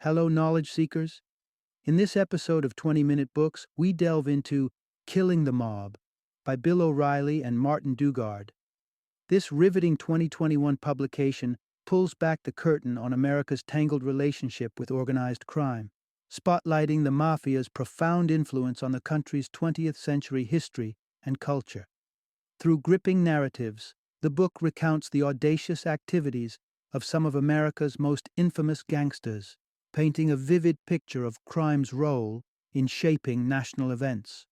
Hello, knowledge seekers. In this episode of 20-Minute Books, we delve into Killing the Mob by Bill O'Reilly and Martin Dugard. This riveting 2021 publication pulls back the curtain on America's tangled relationship with organized crime, spotlighting the mafia's profound influence on the country's 20th century history and culture. Through gripping narratives, the book recounts the audacious activities of some of America's most infamous gangsters, painting a vivid picture of crime's role in shaping national events.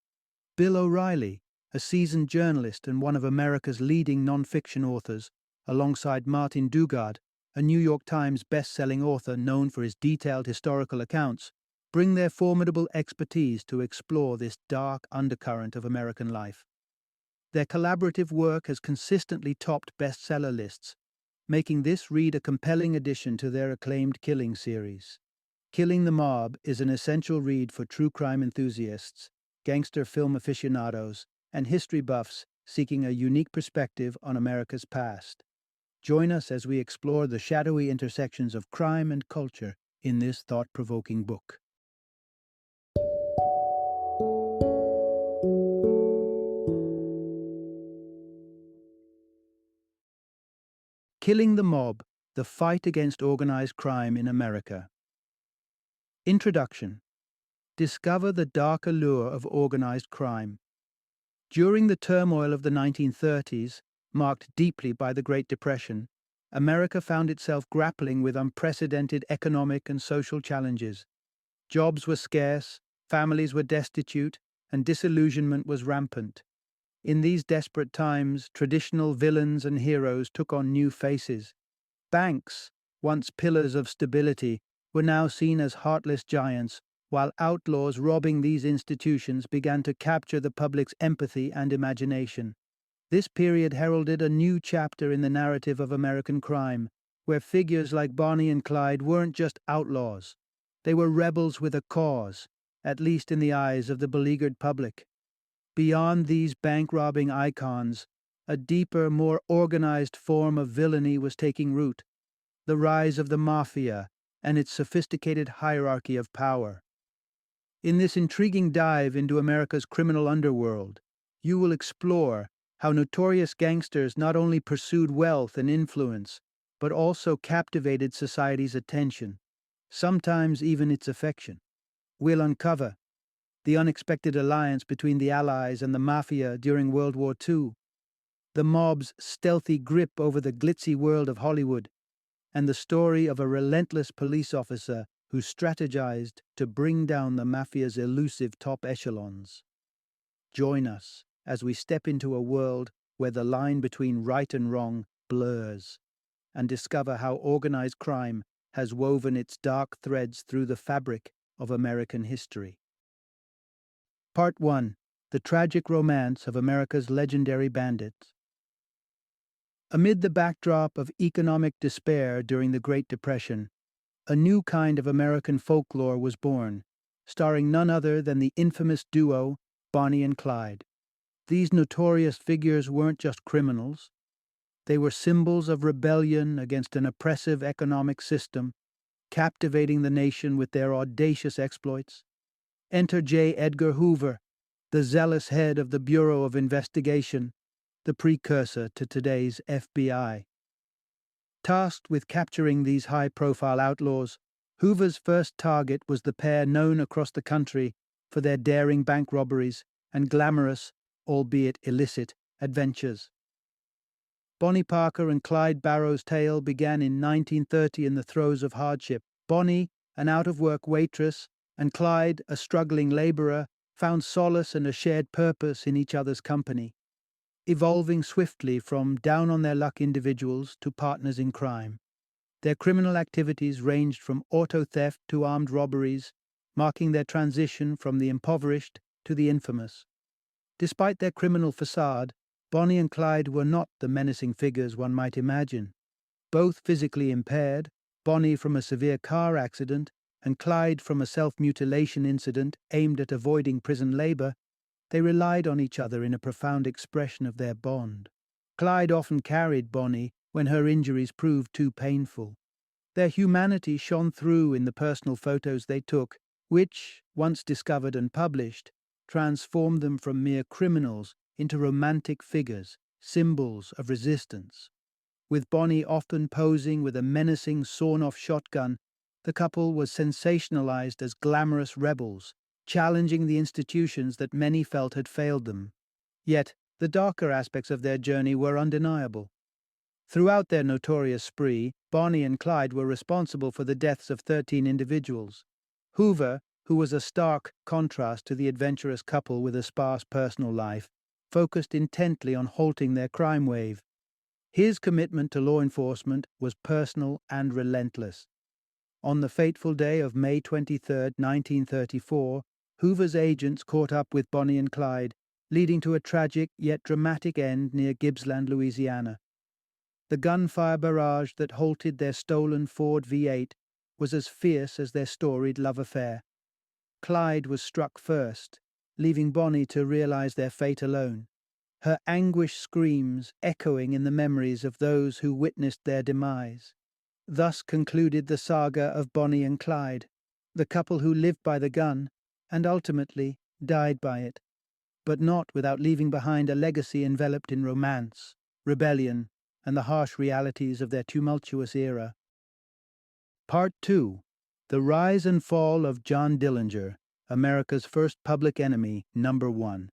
Bill O'Reilly, a seasoned journalist and one of America's leading nonfiction authors, alongside Martin Dugard, a New York Times best-selling author known for his detailed historical accounts, bring their formidable expertise to explore this dark undercurrent of American life. Their collaborative work has consistently topped bestseller lists, making this read a compelling addition to their acclaimed Killing series. Killing the Mob is an essential read for true crime enthusiasts, gangster film aficionados, and history buffs seeking a unique perspective on America's past. Join us as we explore the shadowy intersections of crime and culture in this thought-provoking book. Killing the Mob: The Fight Against Organized Crime in America. Introduction. Discover the dark allure of organized crime. During the turmoil of the 1930s, marked deeply by the Great Depression, America found itself grappling with unprecedented economic and social challenges. Jobs were scarce, families were destitute, and disillusionment was rampant. In these desperate times, traditional villains and heroes took on new faces. Banks, once pillars of stability, were now seen as heartless giants, while outlaws robbing these institutions began to capture the public's empathy and imagination. This period heralded a new chapter in the narrative of American crime, where figures like Bonnie and Clyde weren't just outlaws. They were rebels with a cause, at least in the eyes of the beleaguered public. Beyond these bank-robbing icons, a deeper, more organized form of villainy was taking root: the rise of the mafia and its sophisticated hierarchy of power. In this intriguing dive into America's criminal underworld, you will explore how notorious gangsters not only pursued wealth and influence, but also captivated society's attention, sometimes even its affection. We'll uncover the unexpected alliance between the Allies and the Mafia during World War II, the mob's stealthy grip over the glitzy world of Hollywood, and the story of a relentless police officer who strategized to bring down the Mafia's elusive top echelons. Join us as we step into a world where the line between right and wrong blurs, and discover how organized crime has woven its dark threads through the fabric of American history. Part 1. The Tragic Romance of America's Legendary Bandits. Amid the backdrop of economic despair during the Great Depression, a new kind of American folklore was born, starring none other than the infamous duo Bonnie and Clyde. These notorious figures weren't just criminals. They were symbols of rebellion against an oppressive economic system, captivating the nation with their audacious exploits. Enter J. Edgar Hoover, the zealous head of the Bureau of Investigation, the precursor to today's FBI. Tasked with capturing these high-profile outlaws, Hoover's first target was the pair known across the country for their daring bank robberies and glamorous, albeit illicit, adventures. Bonnie Parker and Clyde Barrow's tale began in 1930 in the throes of hardship. Bonnie, an out-of-work waitress, and Clyde, a struggling laborer, found solace and a shared purpose in each other's company, evolving swiftly from down-on-their-luck individuals to partners in crime. Their criminal activities ranged from auto theft to armed robberies, marking their transition from the impoverished to the infamous. Despite their criminal facade, Bonnie and Clyde were not the menacing figures one might imagine. Both physically impaired, Bonnie from a severe car accident, and Clyde from a self-mutilation incident aimed at avoiding prison labor, they relied on each other in a profound expression of their bond. Clyde often carried Bonnie when her injuries proved too painful. Their humanity shone through in the personal photos they took, which, once discovered and published, transformed them from mere criminals into romantic figures, symbols of resistance. With Bonnie often posing with a menacing sawn-off shotgun, the couple was sensationalized as glamorous rebels, challenging the institutions that many felt had failed them. Yet, the darker aspects of their journey were undeniable. Throughout their notorious spree, Bonnie and Clyde were responsible for the deaths of 13 individuals. Hoover, who was a stark contrast to the adventurous couple with a sparse personal life, focused intently on halting their crime wave. His commitment to law enforcement was personal and relentless. On the fateful day of May 23, 1934, Hoover's agents caught up with Bonnie and Clyde, leading to a tragic yet dramatic end near Gippsland, Louisiana. The gunfire barrage that halted their stolen Ford V8 was as fierce as their storied love affair. Clyde was struck first, leaving Bonnie to realize their fate alone, her anguished screams echoing in the memories of those who witnessed their demise. Thus concluded the saga of Bonnie and Clyde, the couple who lived by the gun and ultimately died by it, but not without leaving behind a legacy enveloped in romance, rebellion, and the harsh realities of their tumultuous era. Part 2. The Rise and Fall of John Dillinger, America's First Public Enemy, Number 1.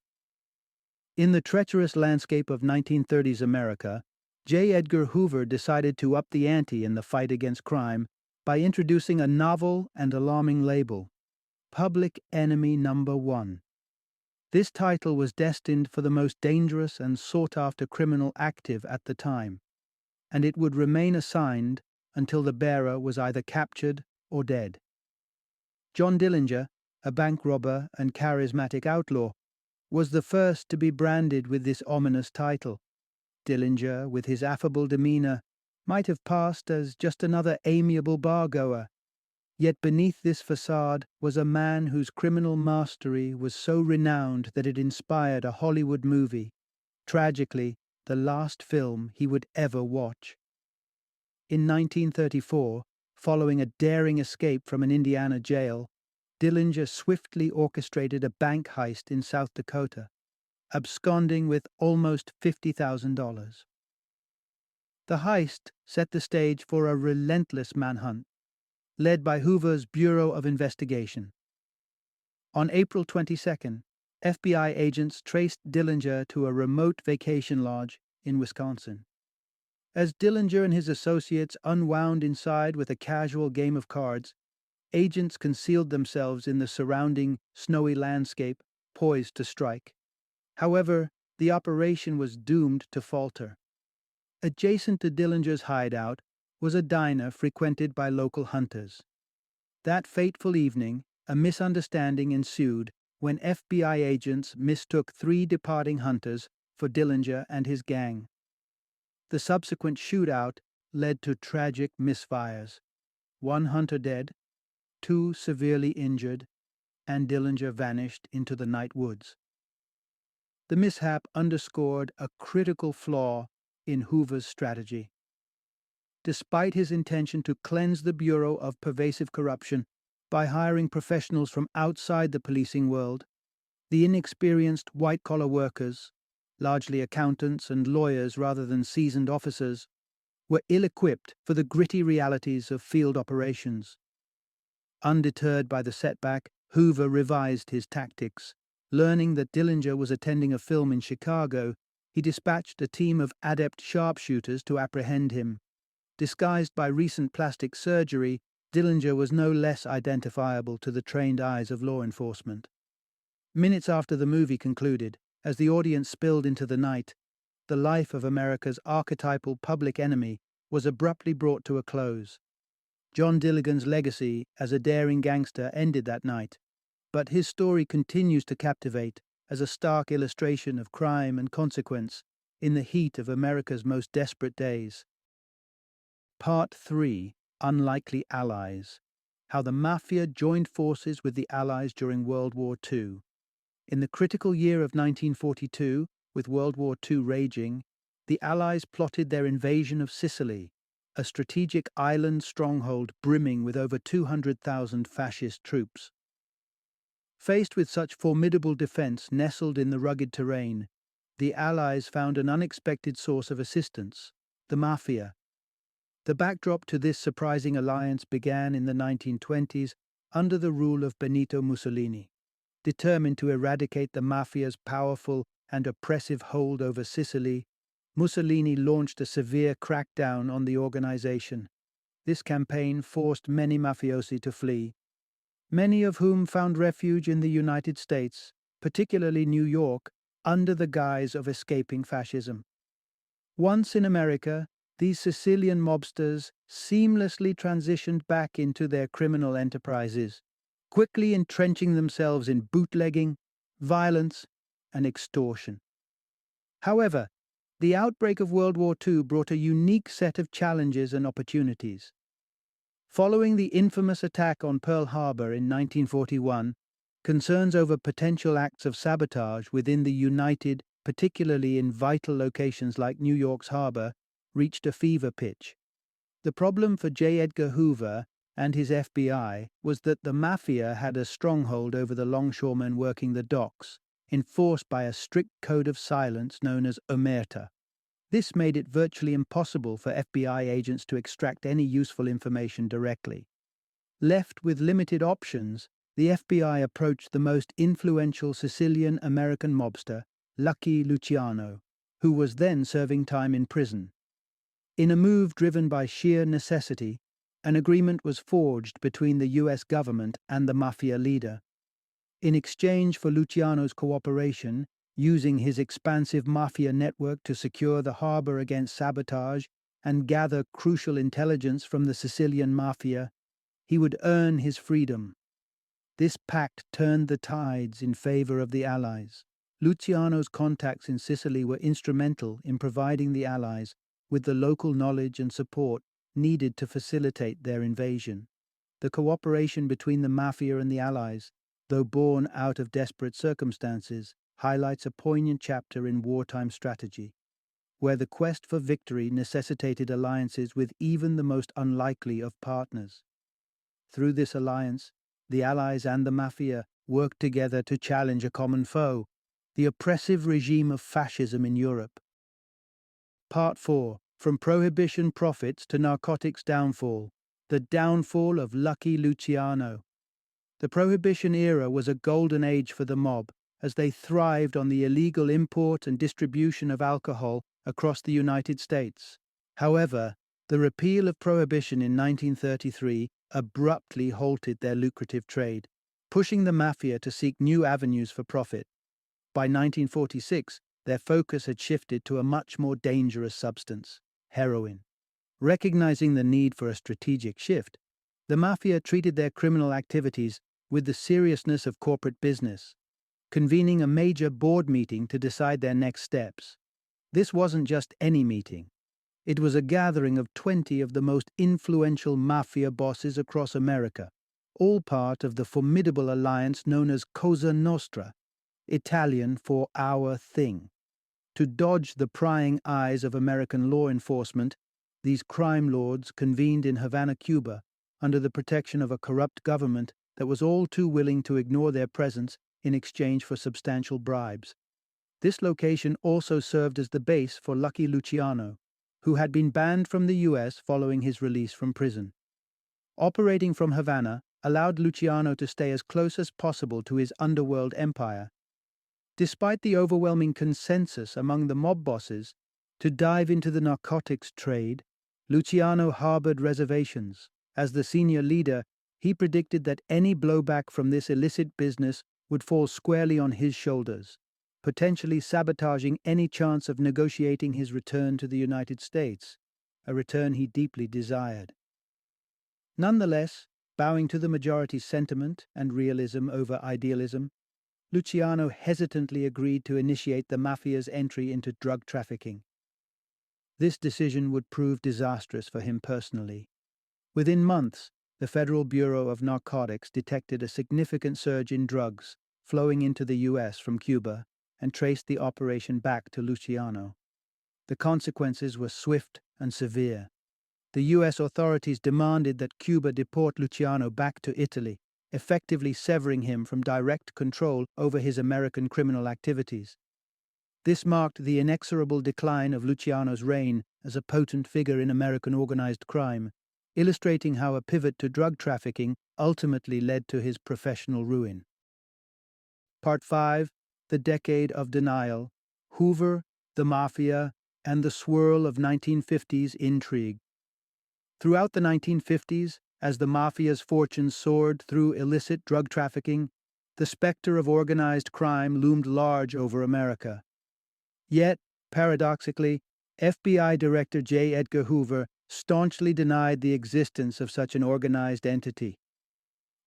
In the treacherous landscape of 1930s America, J. Edgar Hoover decided to up the ante in the fight against crime by introducing a novel and alarming label, Public Enemy Number 1. This title was destined for the most dangerous and sought-after criminal active at the time, and it would remain assigned until the bearer was either captured or dead. John Dillinger, a bank robber and charismatic outlaw, was the first to be branded with this ominous title. Dillinger, with his affable demeanor, might have passed as just another amiable bar-goer. Yet beneath this facade was a man whose criminal mastery was so renowned that it inspired a Hollywood movie, tragically, the last film he would ever watch. In 1934, following a daring escape from an Indiana jail, Dillinger swiftly orchestrated a bank heist in South Dakota, absconding with almost $50,000. The heist set the stage for a relentless manhunt, led by Hoover's Bureau of Investigation. On April 22nd, FBI agents traced Dillinger to a remote vacation lodge in Wisconsin. As Dillinger and his associates unwound inside with a casual game of cards, agents concealed themselves in the surrounding snowy landscape, poised to strike. However, the operation was doomed to falter. Adjacent to Dillinger's hideout was a diner frequented by local hunters. That fateful evening, a misunderstanding ensued when FBI agents mistook 3 departing hunters for Dillinger and his gang. The subsequent shootout led to tragic misfires. 1 hunter dead, 2 severely injured, and Dillinger vanished into the night woods. The mishap underscored a critical flaw in Hoover's strategy. Despite his intention to cleanse the Bureau of pervasive corruption by hiring professionals from outside the policing world, the inexperienced white-collar workers, largely accountants and lawyers rather than seasoned officers, were ill-equipped for the gritty realities of field operations. Undeterred by the setback, Hoover revised his tactics. Learning that Dillinger was attending a film in Chicago, he dispatched a team of adept sharpshooters to apprehend him. Disguised by recent plastic surgery, Dillinger was no less identifiable to the trained eyes of law enforcement. Minutes after the movie concluded, as the audience spilled into the night, the life of America's archetypal public enemy was abruptly brought to a close. John Dilligan's legacy as a daring gangster ended that night, but his story continues to captivate as a stark illustration of crime and consequence in the heat of America's most desperate days. Part 3. Unlikely Allies. How the Mafia joined forces with the Allies during World War II. In the critical year of 1942, with World War II raging, the Allies plotted their invasion of Sicily, a strategic island stronghold brimming with over 200,000 fascist troops. Faced with such formidable defense nestled in the rugged terrain, the Allies found an unexpected source of assistance: the Mafia. The backdrop to this surprising alliance began in the 1920s under the rule of Benito Mussolini. Determined to eradicate the Mafia's powerful and oppressive hold over Sicily, Mussolini launched a severe crackdown on the organization. This campaign forced many mafiosi to flee, many of whom found refuge in the United States, particularly New York, under the guise of escaping fascism. Once in America, these Sicilian mobsters seamlessly transitioned back into their criminal enterprises, quickly entrenching themselves in bootlegging, violence, and extortion. However, the outbreak of World War II brought a unique set of challenges and opportunities. Following the infamous attack on Pearl Harbor in 1941, concerns over potential acts of sabotage within the United, particularly in vital locations like New York's harbor, reached a fever pitch. The problem for J. Edgar Hoover and his FBI was that the Mafia had a stronghold over the longshoremen working the docks, enforced by a strict code of silence known as omerta. This made it virtually impossible for FBI agents to extract any useful information directly. Left with limited options, the FBI approached the most influential Sicilian American mobster, Lucky Luciano, who was then serving time in prison. In a move driven by sheer necessity, an agreement was forged between the U.S. government and the Mafia leader. In exchange for Luciano's cooperation, using his expansive Mafia network to secure the harbor against sabotage and gather crucial intelligence from the Sicilian Mafia, he would earn his freedom. This pact turned the tides in favor of the Allies. Luciano's contacts in Sicily were instrumental in providing the Allies with the local knowledge and support needed to facilitate their invasion. The cooperation between the Mafia and the Allies, though born out of desperate circumstances, highlights a poignant chapter in wartime strategy, where the quest for victory necessitated alliances with even the most unlikely of partners. Through this alliance, the Allies and the Mafia worked together to challenge a common foe, the oppressive regime of fascism in Europe. Part 4. From Prohibition Profits to Narcotics Downfall. The downfall of Lucky Luciano. The Prohibition era was a golden age for the mob, as they thrived on the illegal import and distribution of alcohol across the United States. However, the repeal of Prohibition in 1933 abruptly halted their lucrative trade, pushing the Mafia to seek new avenues for profit. By 1946, their focus had shifted to a much more dangerous substance: heroin. Recognizing the need for a strategic shift, the Mafia treated their criminal activities with the seriousness of corporate business, convening a major board meeting to decide their next steps. This wasn't just any meeting. It was a gathering of 20 of the most influential Mafia bosses across America, all part of the formidable alliance known as Cosa Nostra, Italian for our thing. To dodge the prying eyes of American law enforcement, these crime lords convened in Havana, Cuba, under the protection of a corrupt government that was all too willing to ignore their presence in exchange for substantial bribes. This location also served as the base for Lucky Luciano, who had been banned from the U.S. following his release from prison. Operating from Havana allowed Luciano to stay as close as possible to his underworld empire. Despite the overwhelming consensus among the mob bosses to dive into the narcotics trade, Luciano harbored reservations. As the senior leader, he predicted that any blowback from this illicit business would fall squarely on his shoulders, potentially sabotaging any chance of negotiating his return to the United States, a return he deeply desired. Nonetheless, bowing to the majority's sentiment and realism over idealism, Luciano hesitantly agreed to initiate the Mafia's entry into drug trafficking. This decision would prove disastrous for him personally. Within months, the Federal Bureau of Narcotics detected a significant surge in drugs flowing into the U.S. from Cuba and traced the operation back to Luciano. The consequences were swift and severe. the U.S. authorities demanded that Cuba deport Luciano back to Italy, effectively severing him from direct control over his American criminal activities. This marked the inexorable decline of Luciano's reign as a potent figure in American organized crime, illustrating how a pivot to drug trafficking ultimately led to his professional ruin. Part 5: The Decade of Denial, Hoover, the Mafia, and the Swirl of 1950s Intrigue. Throughout the 1950s, as the Mafia's fortunes soared through illicit drug trafficking, the specter of organized crime loomed large over America. Yet, paradoxically, FBI Director J. Edgar Hoover staunchly denied the existence of such an organized entity.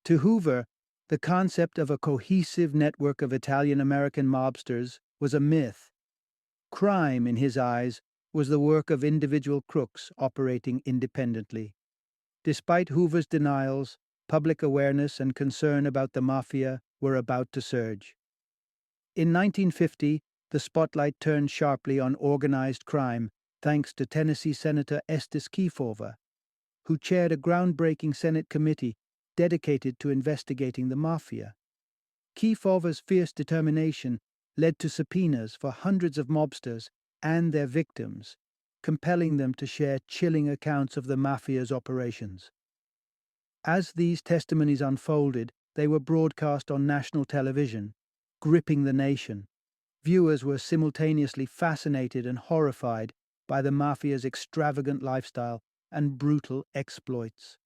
To Hoover, the concept of a cohesive network of Italian-American mobsters was a myth. Crime, in his eyes, was the work of individual crooks operating independently. Despite Hoover's denials, public awareness and concern about the Mafia were about to surge. In 1950, the spotlight turned sharply on organized crime thanks to Tennessee Senator Estes Kefauver, who chaired a groundbreaking Senate committee dedicated to investigating the Mafia. Kefauver's fierce determination led to subpoenas for hundreds of mobsters and their victims, compelling them to share chilling accounts of the Mafia's operations. As these testimonies unfolded, they were broadcast on national television, gripping the nation. Viewers were simultaneously fascinated and horrified by the Mafia's extravagant lifestyle and brutal exploits.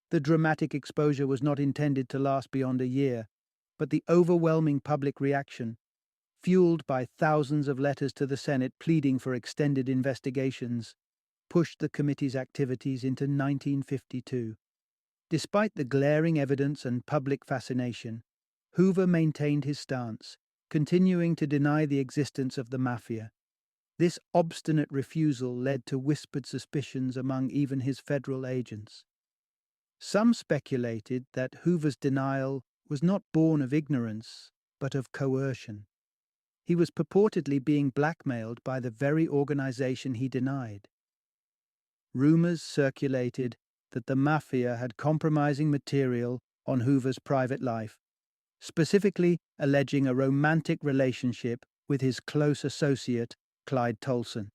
The dramatic exposure was not intended to last beyond a year, but the overwhelming public reaction, fueled by thousands of letters to the Senate pleading for extended investigations, pushed the committee's activities into 1952. Despite the glaring evidence and public fascination, Hoover maintained his stance, continuing to deny the existence of the Mafia. This obstinate refusal led to whispered suspicions among even his federal agents. Some speculated that Hoover's denial was not born of ignorance, but of coercion. He was purportedly being blackmailed by the very organization he denied. Rumors circulated that the Mafia had compromising material on Hoover's private life, specifically alleging a romantic relationship with his close associate, Clyde Tolson.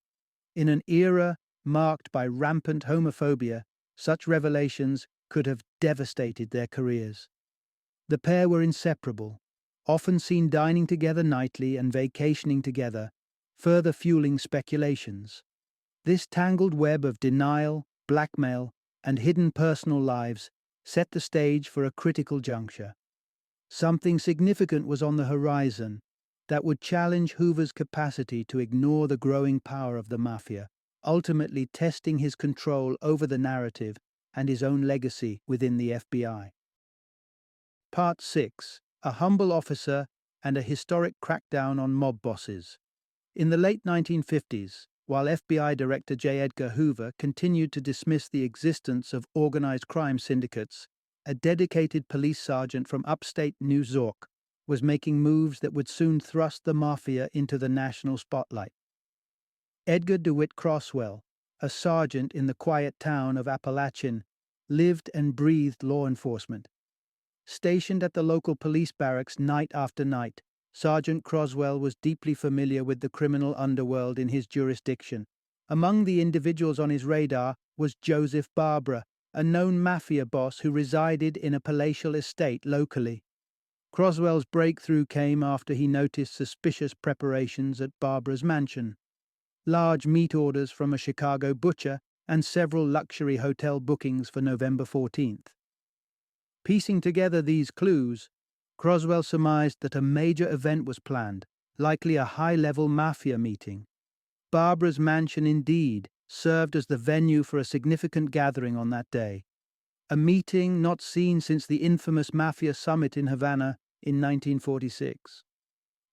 In an era marked by rampant homophobia, such revelations could have devastated their careers. The pair were inseparable, often seen dining together nightly and vacationing together, further fueling speculations. This tangled web of denial, blackmail, and hidden personal lives set the stage for a critical juncture. Something significant was on the horizon that would challenge Hoover's capacity to ignore the growing power of the Mafia, ultimately testing his control over the narrative and his own legacy within the FBI. Part 6: A Humble Officer and a Historic Crackdown on Mob Bosses. In the late 1950s, while FBI Director J. Edgar Hoover continued to dismiss the existence of organized crime syndicates, a dedicated police sergeant from upstate New York was making moves that would soon thrust the Mafia into the national spotlight. Edgar DeWitt Croswell, a sergeant in the quiet town of Appalachian, lived and breathed law enforcement. Stationed at the local police barracks night after night, Sergeant Croswell was deeply familiar with the criminal underworld in his jurisdiction. Among the individuals on his radar was Joseph Barbara, a known Mafia boss who resided in a palatial estate locally. Croswell's breakthrough came after he noticed suspicious preparations at Barbara's mansion. Large meat orders from a Chicago butcher and several luxury hotel bookings for November 14th. Piecing together these clues, Croswell surmised that a major event was planned, likely a high-level Mafia meeting. Barbara's mansion indeed served as the venue for a significant gathering on that day, a meeting not seen since the infamous Mafia summit in Havana in 1946.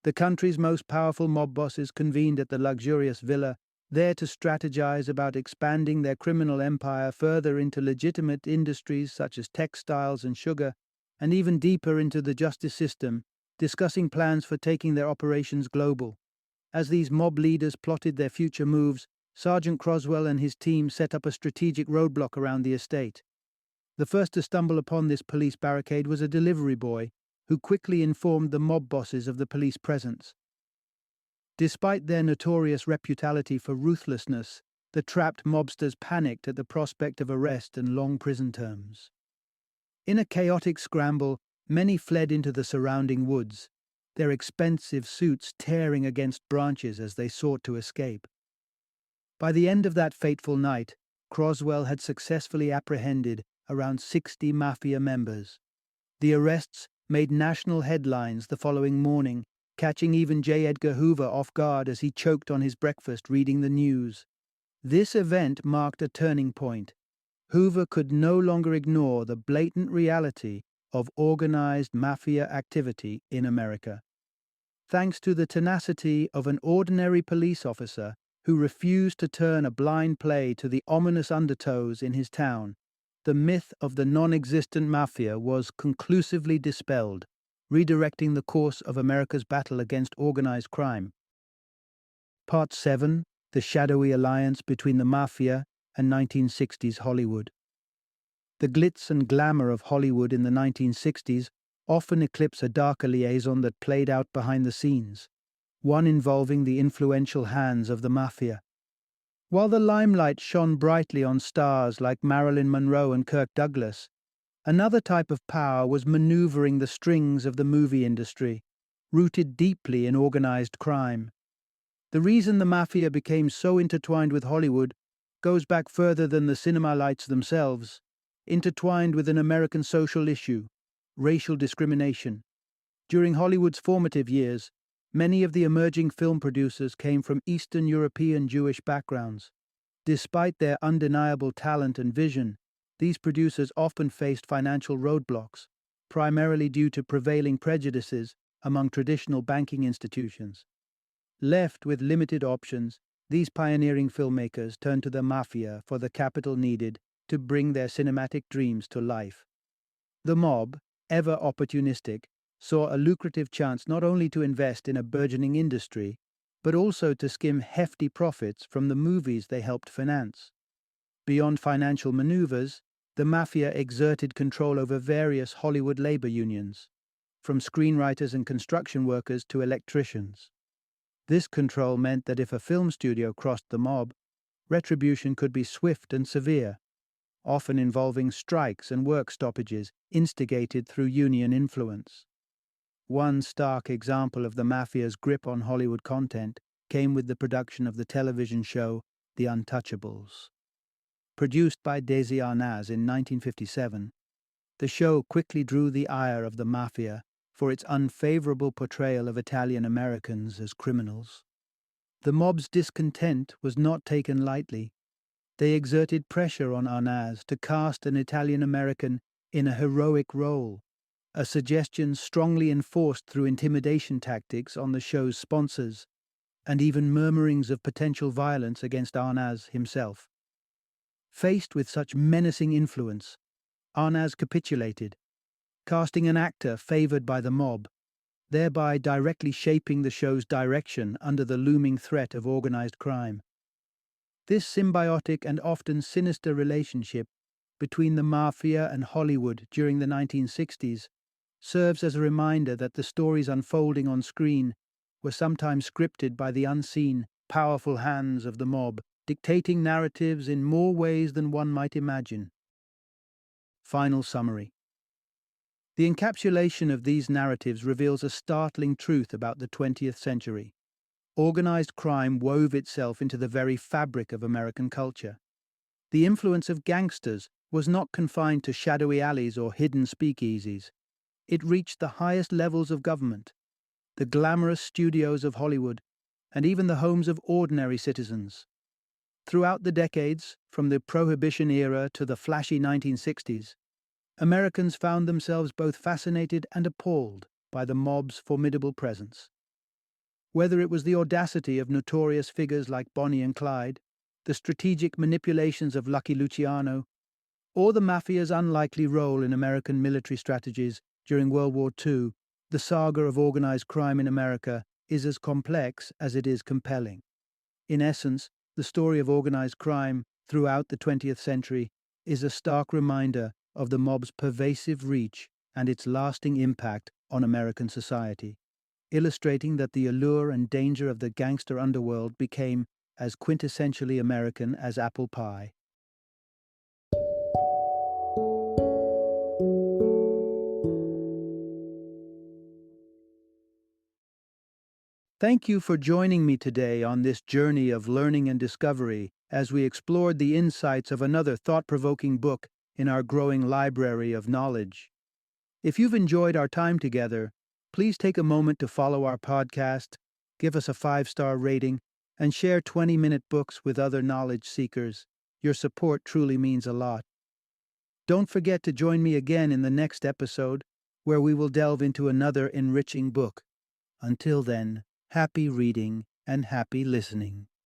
The country's most powerful mob bosses convened at the luxurious villa, there to strategize about expanding their criminal empire further into legitimate industries such as textiles and sugar, and even deeper into the justice system, discussing plans for taking their operations global. As these mob leaders plotted their future moves, Sergeant Croswell and his team set up a strategic roadblock around the estate. The first to stumble upon this police barricade was a delivery boy, who quickly informed the mob bosses of the police presence. Despite their notorious reputation for ruthlessness, the trapped mobsters panicked at the prospect of arrest and long prison terms. In a chaotic scramble, many fled into the surrounding woods, their expensive suits tearing against branches as they sought to escape. By the end of that fateful night, Croswell had successfully apprehended around 60 mafia members. The arrests made national headlines the following morning, catching even J. Edgar Hoover off guard as he choked on his breakfast reading the news. This event marked a turning point. Hoover could no longer ignore the blatant reality of organized mafia activity in America. Thanks to the tenacity of an ordinary police officer who refused to turn a blind play to the ominous undertows in his town, the myth of the non-existent mafia was conclusively dispelled, redirecting the course of America's battle against organized crime. Part 7: The Shadowy Alliance Between the Mafia and 1960s Hollywood. The glitz and glamour of Hollywood in the 1960s often eclipse a darker liaison that played out behind the scenes, one involving the influential hands of the mafia. While the limelight shone brightly on stars like Marilyn Monroe and Kirk Douglas, another type of power was maneuvering the strings of the movie industry, rooted deeply in organized crime. The reason the mafia became so intertwined with Hollywood goes back further than the cinema lights themselves, intertwined with an American social issue: racial discrimination. During Hollywood's formative years, many of the emerging film producers came from Eastern European Jewish backgrounds. Despite their undeniable talent and vision, these producers often faced financial roadblocks, primarily due to prevailing prejudices among traditional banking institutions. Left with limited options, these pioneering filmmakers turned to the mafia for the capital needed to bring their cinematic dreams to life. The mob, ever opportunistic, saw a lucrative chance not only to invest in a burgeoning industry, but also to skim hefty profits from the movies they helped finance. Beyond financial maneuvers, the mafia exerted control over various Hollywood labor unions, from screenwriters and construction workers to electricians. This control meant that if a film studio crossed the mob, retribution could be swift and severe, often involving strikes and work stoppages instigated through union influence. One stark example of the mafia's grip on Hollywood content came with the production of the television show The Untouchables. Produced by Desi Arnaz in 1957, the show quickly drew the ire of the mafia for its unfavorable portrayal of Italian Americans as criminals. The mob's discontent was not taken lightly. They exerted pressure on Arnaz to cast an Italian American in a heroic role, a suggestion strongly enforced through intimidation tactics on the show's sponsors, and even murmurings of potential violence against Arnaz himself. Faced with such menacing influence, Arnaz capitulated, casting an actor favored by the mob, thereby directly shaping the show's direction under the looming threat of organized crime. This symbiotic and often sinister relationship between the mafia and Hollywood during the 1960s serves as a reminder that the stories unfolding on screen were sometimes scripted by the unseen, powerful hands of the mob, dictating narratives in more ways than one might imagine. Final summary. The encapsulation of these narratives reveals a startling truth about the 20th century. Organized crime wove itself into the very fabric of American culture. The influence of gangsters was not confined to shadowy alleys or hidden speakeasies. It reached the highest levels of government, the glamorous studios of Hollywood, and even the homes of ordinary citizens. Throughout the decades, from the Prohibition era to the flashy 1960s, Americans found themselves both fascinated and appalled by the mob's formidable presence. Whether it was the audacity of notorious figures like Bonnie and Clyde, the strategic manipulations of Lucky Luciano, or the mafia's unlikely role in American military strategies during World War II, the saga of organized crime in America is as complex as it is compelling. In essence, the story of organized crime throughout the 20th century is a stark reminder of the mob's pervasive reach and its lasting impact on American society, illustrating that the allure and danger of the gangster underworld became as quintessentially American as apple pie. Thank you for joining me today on this journey of learning and discovery as we explored the insights of another thought-provoking book in our growing library of knowledge. If you've enjoyed our time together, please take a moment to follow our podcast, give us a 5-star rating, and share 20-minute books with other knowledge seekers. Your support truly means a lot. Don't forget to join me again in the next episode, where we will delve into another enriching book. Until then, happy reading and happy listening.